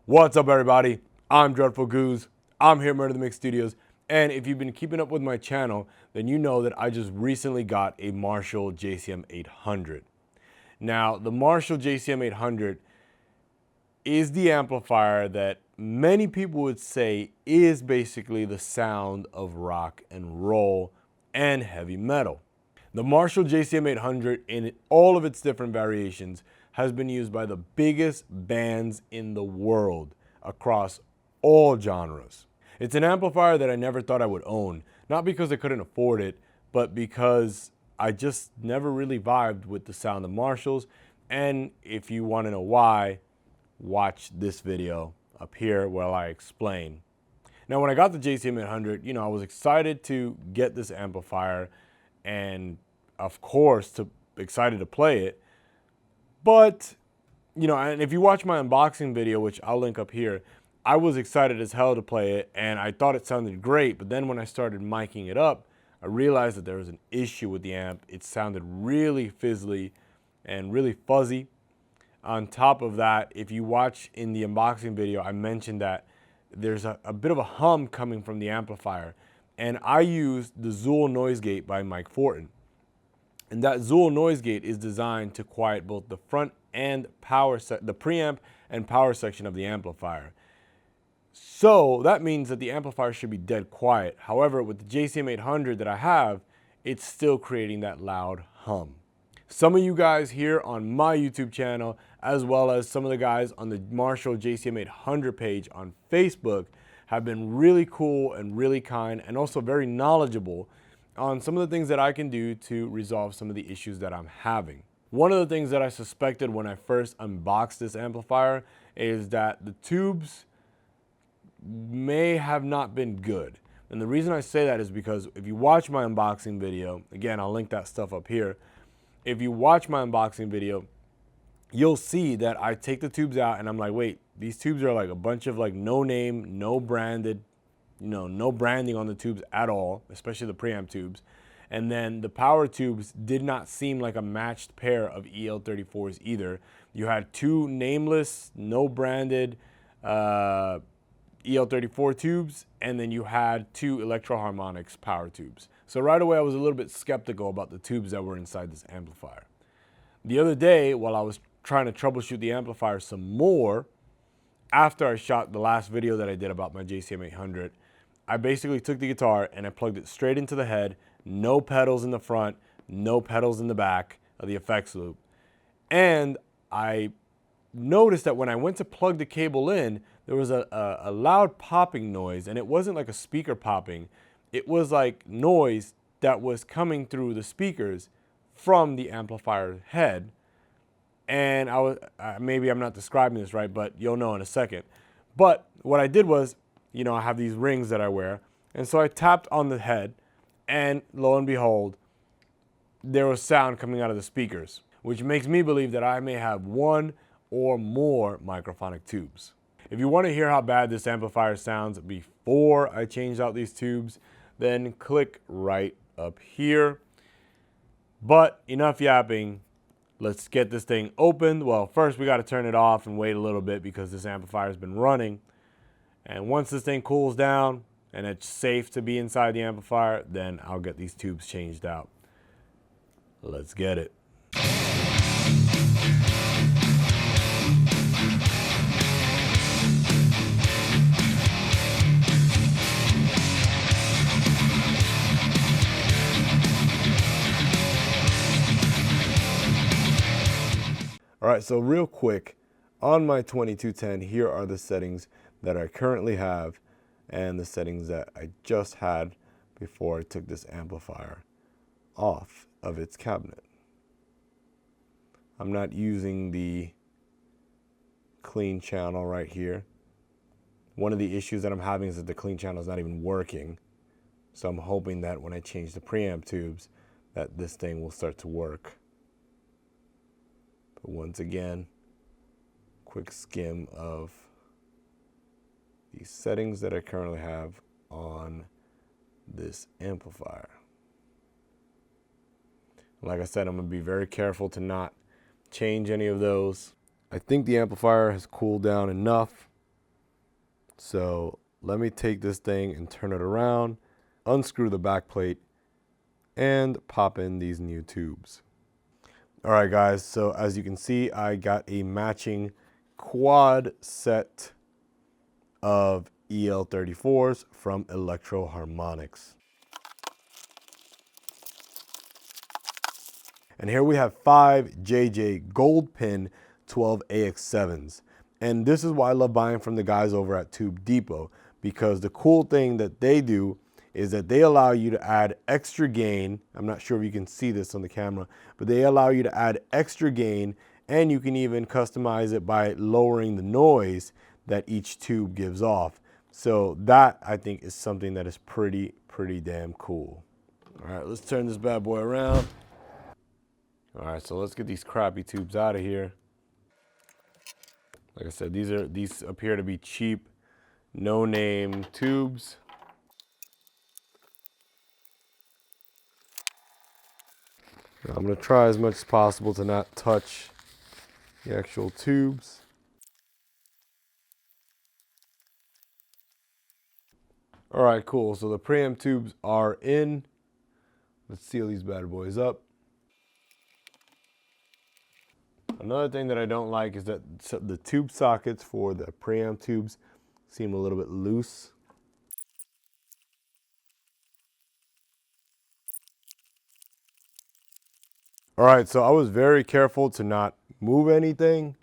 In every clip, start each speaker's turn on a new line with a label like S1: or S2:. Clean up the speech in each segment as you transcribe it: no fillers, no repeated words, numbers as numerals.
S1: What's up, everybody? I'm Dreadful Gooz. I'm here at Murder the Mix Studios, and if you've been keeping up with my channel, then you know that I just recently got a Marshall JCM 800. Now, the Marshall JCM 800 is the amplifier that many people would say is basically the sound of rock and roll and heavy metal. The Marshall JCM 800, in all of its different variations, has been used by the biggest bands in the world across all genres. It's an amplifier that I never thought I would own, not because I couldn't afford it, but because I just never really vibed with the sound of Marshalls. And if you want to know why, watch this video up here while I explain. Now, when I got the JCM 800, I was excited to get this amplifier and, of course, excited to play it. But, and if you watch my unboxing video, which I'll link up here, I was excited as hell to play it, and I thought it sounded great. But then when I started miking it up, I realized that there was an issue with the amp. It sounded really fizzly and really fuzzy. On top of that, if you watch in the unboxing video, I mentioned that there's a bit of a hum coming from the amplifier. And I used the Zuul noise gate by Fortin. And that Zuul noise gate is designed to quiet both the front and the preamp and power section of the amplifier. So that means that the amplifier should be dead quiet. However, with the JCM 800 that I have, it's still creating that loud hum. Some of you guys here on my YouTube channel, as well as some of the guys on the Marshall JCM 800 page on Facebook, have been really cool and really kind and also very knowledgeable on some of the things that I can do to resolve some of the issues that I'm having. One of the things that I suspected when I first unboxed this amplifier is that the tubes may have not been good. And the reason I say that is because if you watch my unboxing video, again, I'll link that stuff up here. If you watch my unboxing video, you'll see that I take the tubes out and I'm like, wait, these tubes are like a bunch of like no name, no branded, no branding on the tubes at all, especially the preamp tubes. And then the power tubes did not seem like a matched pair of EL34s either. You had two nameless, no branded EL34 tubes, and then you had two Electro-Harmonix power tubes. So right away I was a little bit skeptical about the tubes that were inside this amplifier. The other day, while I was trying to troubleshoot the amplifier some more, after I shot the last video that I did about my JCM 800, I basically took the guitar and I plugged it straight into the head, no pedals in the front, no pedals in the back of the effects loop. And I noticed that when I went to plug the cable in, there was a loud popping noise, and it wasn't like a speaker popping. It was like noise that was coming through the speakers from the amplifier head. And I was, maybe I'm not describing this right, but you'll know in a second. But what I did was, I have these rings that I wear. And so I tapped on the head, and lo and behold, there was sound coming out of the speakers, which makes me believe that I may have one or more microphonic tubes. If you want to hear how bad this amplifier sounds before I change out these tubes, then click right up here. But enough yapping. Let's get this thing opened. Well, first we got to turn it off and wait a little bit because this amplifier has been running. And once this thing cools down and it's safe to be inside the amplifier, then I'll get these tubes changed out. Let's get it. All right, so real quick, on my 2210, here are the settings that I currently have and the settings that I just had before I took this amplifier off of its cabinet. I'm not using the clean channel right here. One of the issues that I'm having is that the clean channel is not even working. So I'm hoping that when I change the preamp tubes, that this thing will start to work. But once again, quick skim of the settings that I currently have on this amplifier. Like I said, I'm going to be very careful to not change any of those. I think the amplifier has cooled down enough So let me take this thing and turn it around, unscrew the back plate, and pop in these new tubes. All right, guys, so as you can see, I got a matching quad set of EL34s from Electro Harmonics. And here we have 5 JJ Gold Pin 12 AX7s. And this is why I love buying from the guys over at Tube Depot, because the cool thing that they do is that they allow you to add extra gain. I'm not sure if you can see this on the camera, but they allow you to add extra gain, and you can even customize it by lowering the noise that each tube gives off. So that, I think, is something that is pretty damn cool. All right, let's turn this bad boy around. All right, so let's get these crappy tubes out of here. Like I said, these appear to be cheap, no-name tubes. Now I'm gonna try as much as possible to not touch the actual tubes. All right, cool. So the preamp tubes are in. Let's seal these bad boys up. Another thing that I don't like is that the tube sockets for the preamp tubes seem a little bit loose. All right, so I was very careful to not move anything.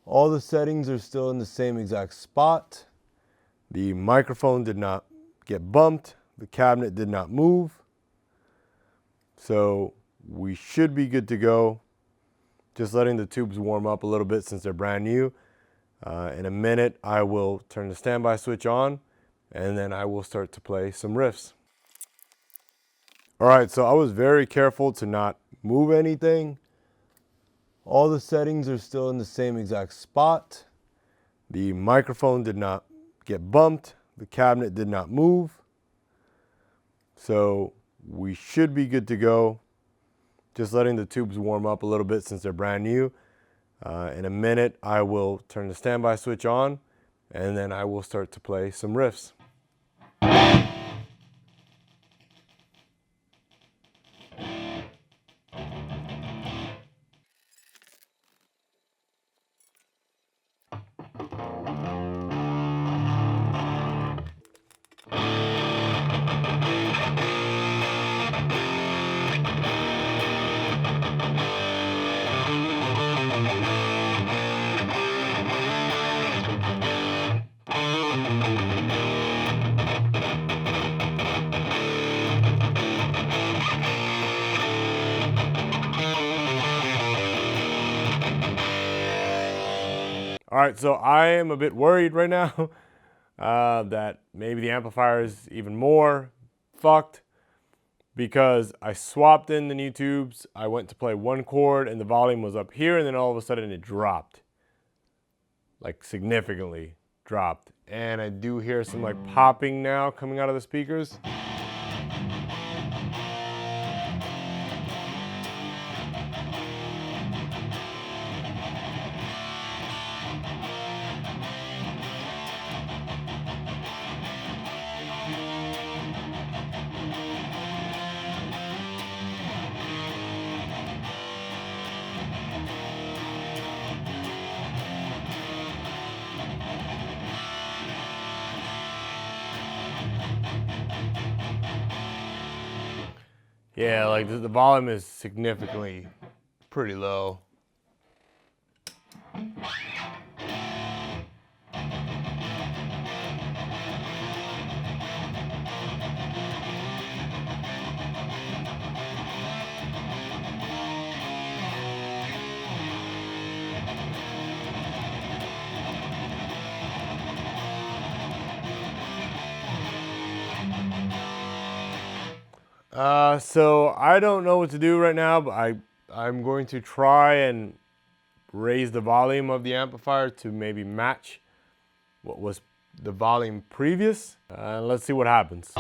S1: All the settings are still in the same exact spot. The microphone did not get bumped. The cabinet did not move. So we should be good to go. Just letting the tubes warm up a little bit since they're brand new. In a minute, I will turn the standby switch on, and then I will start to play some riffs. All right, so I was very careful to not move anything. All the settings are still in the same exact spot. The microphone did not get bumped. The cabinet did not move. So we should be good to go. Just letting the tubes warm up a little bit since they're brand new. In a minute, I will turn the standby switch on, and then I will start to play some riffs. All right, so I am a bit worried right now that maybe the amplifier is even more fucked, because I swapped in the new tubes. I went to play one chord and the volume was up here, and then all of a sudden it dropped, like significantly dropped. And I do hear some like popping now coming out of the speakers. Yeah, like the volume is significantly pretty low. So I don't know what to do right now, but I'm going to try and raise the volume of the amplifier to maybe match what was the volume previous. Let's see what happens.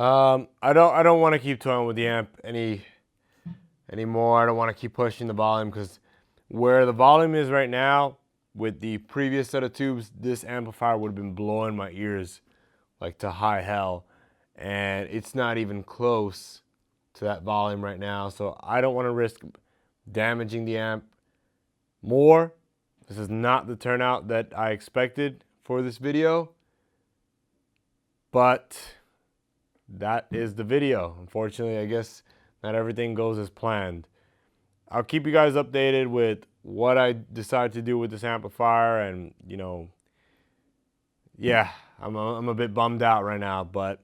S1: I don't want to keep toying with the amp anymore. I don't want to keep pushing the volume, because where the volume is right now with the previous set of tubes, this amplifier would have been blowing my ears like to high hell, and it's not even close to that volume right now. So I don't want to risk damaging the amp more. This is not the turnout that I expected for this video, but that is the video. Unfortunately, I guess not everything goes as planned. I'll keep you guys updated with what I decide to do with this amplifier, and you know, yeah, I'm a bit bummed out right now, but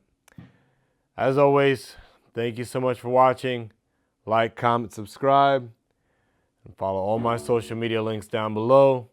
S1: as always, thank you so much for watching. Like, comment, subscribe, and follow all my social media links down below.